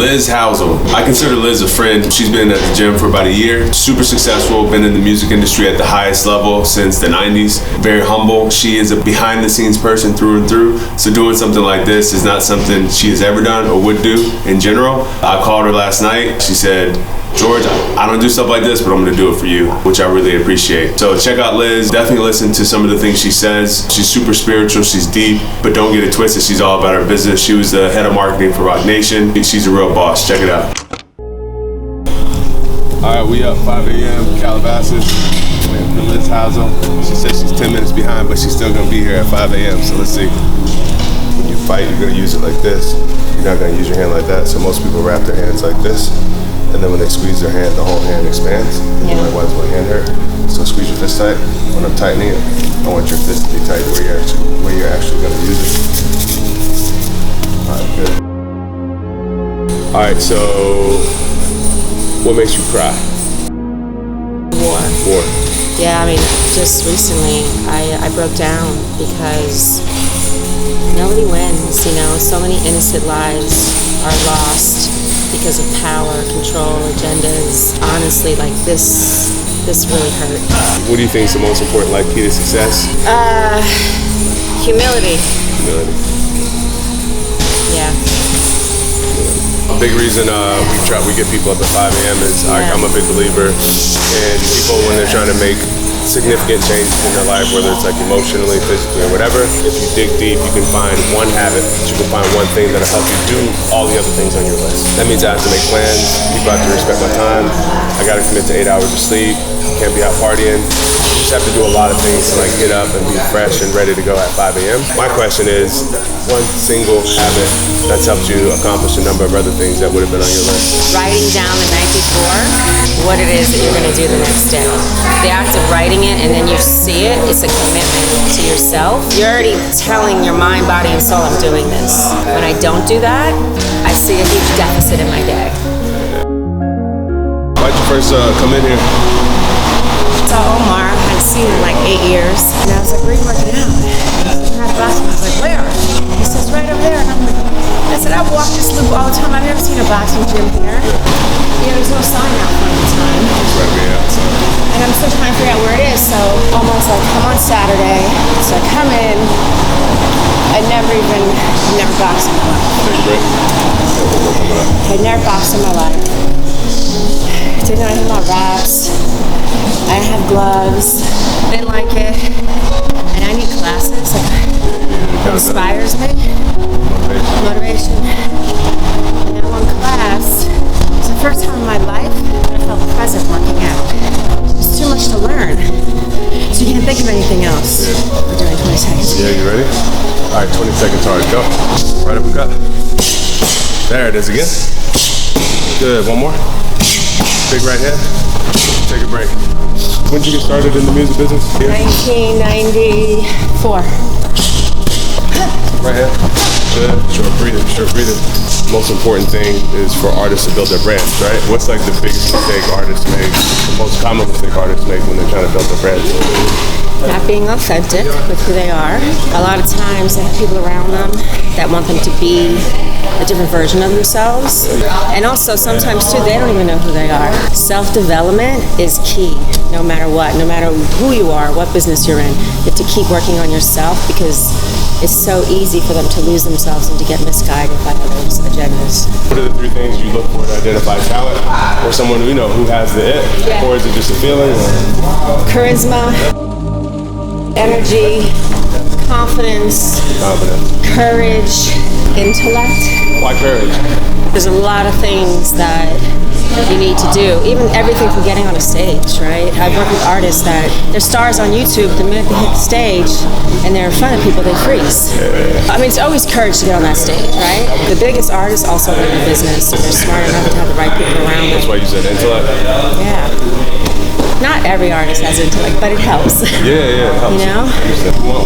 Liz Hausle. I consider Liz a friend. She's been at the gym for about a year. Super successful, been in the music industry at the highest level since the 90s. Very humble. She is a behind the scenes person through and through. So doing something like this is not something she has ever done or would do in general. I called her last night. She said, George, I don't do stuff like this, but I'm gonna do it for you, which I really appreciate. So check out Liz, definitely listen to some of the things she says. She's super spiritual, she's deep, but don't get it twisted, she's all about her business. She was the head of marketing for Roc Nation. She's a real boss, check it out. All right, we up 5 a.m., Calabasas, waiting for Liz Hausle. She says she's 10 minutes behind, but she's still gonna be here at 5 a.m., so let's see. When you fight, you're gonna use it like this. You're not gonna use your hand like that, so most people wrap their hands like this. And then when they squeeze their hand, the whole hand expands. Yeah. Like, why does my hand hurt? So squeeze your fist tight. When I'm tightening it, I want your fist to be tight where you're actually going to use it. All right, good. All right, so what makes you cry? War. Yeah, I mean, just recently I broke down because nobody wins, you know. So many innocent lives are lost because of power, control, agendas. Honestly, like this really hurt. What do you think is the most important life key to success? Humility. Humility. Yeah. A big reason we get people up at 5 a.m. is I'm a big believer in people when they're trying to make significant changes in their life, whether it's like emotionally, physically, or whatever. If you dig deep, you can find one habit, you can find one thing that'll help you do all the other things on your list. That means I have to make plans, people have to respect my time, I gotta commit to 8 hours of sleep, can't be out partying. You just have to do a lot of things to like get up and be fresh and ready to go at 5 a.m. My question is, one single habit that's helped you accomplish a number of other things that would have been on your list? Writing down the night before what it is that you're gonna do the next day. The act of writing it and then you see it, it's a commitment to yourself. You're already telling your mind, body, and soul, I'm doing this. When I don't do that, I see a huge deficit in my day. Why'd you first come in here? I saw Omar, I hadn't seen him in like 8 years. And I was like, where are you working out? I was like, where? He says, right over there. And I'm like, I said, I walk this loop all the time. I've never seen a boxing gym here. Yeah, there's no sign out front of the time. Right, yeah. And I'm still trying to figure out where it is. So almost like, come on Saturday. So I come in. I've never boxed in my life. I'd never boxed in my life. Didn't know anything about wraps. I didn't have gloves. Didn't like it. And I need classes. It inspires me. Motivation. And that one class was the first time in my life that I felt present working out. It's too much to learn. So you can't think of anything else. We're doing 20 seconds. Yeah, you ready? All right, 20 seconds hard. Go. Right uppercut. There it is again. Good. One more. Big right hand. Take a break. When did you get started in the music business? 1994. Right hand. Good. Short breathing. Short breathing. Most important thing is for artists to build their brands, right? What's like the biggest mistake artists make, the most common mistake artists make when they're trying to build their brands? Not being authentic with who they are. A lot of times they have people around them that want them to be a different version of themselves. And also sometimes too, they don't even know who they are. Self-development is key, no matter what, no matter who you are, what business you're in. You have to keep working on yourself because it's so easy for them to lose themselves and to get misguided by others' agendas. What are the 3 things you look for to identify talent or someone who has the it? Yeah. Or is it just a feeling? Charisma, energy, confidence, courage, intellect. Why courage? There's a lot of things that you need to do. Even everything from getting on a stage, right? I've worked with artists that they're stars on YouTube. The minute they hit the stage and they're in front of people, they freeze. I mean, it's always courage to get on that stage, right? The biggest artists also run a business, so they're smart enough to have the right people around them. That's why you said intellect? Yeah. Not every artist has intellect, but it helps. Yeah, it helps. You know?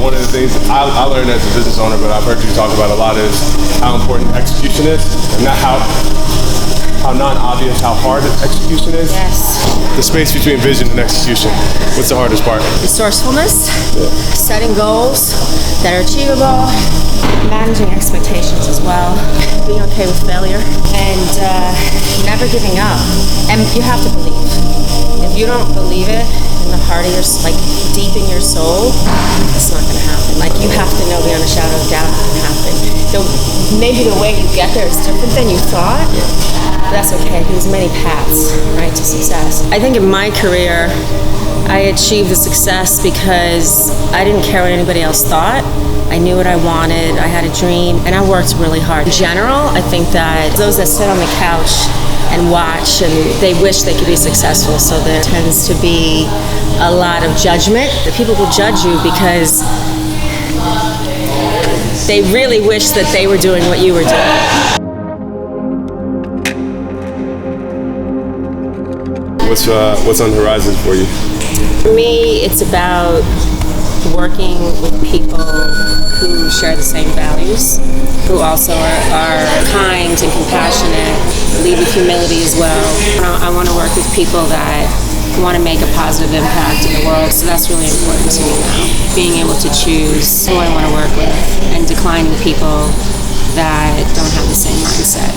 One of the things I learned as a business owner, but I've heard you talk about a lot, is how important execution is, and not how non-obvious how hard execution is. Yes. The space between vision and execution. What's the hardest part? Resourcefulness, setting goals that are achievable, managing expectations as well, being okay with failure, and never giving up. And you have to believe. If you don't believe it in the heart of your, like deep in your soul, it's not gonna happen. Like you have to know beyond a shadow of doubt it can happen. Maybe the way you get there is different than you thought, but that's okay. There's many paths, right, to success. I think in my career, I achieved the success because I didn't care what anybody else thought. I knew what I wanted, I had a dream, and I worked really hard. In general, I think that those that sit on the couch and watch and they wish they could be successful, so there tends to be a lot of judgment. The people will judge you because they really wish that they were doing what you were doing. What's on the horizon for you? For me, it's about working with people who share the same values, who also are kind and compassionate, lead with humility as well. I want to work with people that want to make a positive impact in the world, so that's really important to me now. Being able to choose who I want to work with and declining people that don't have the same mindset.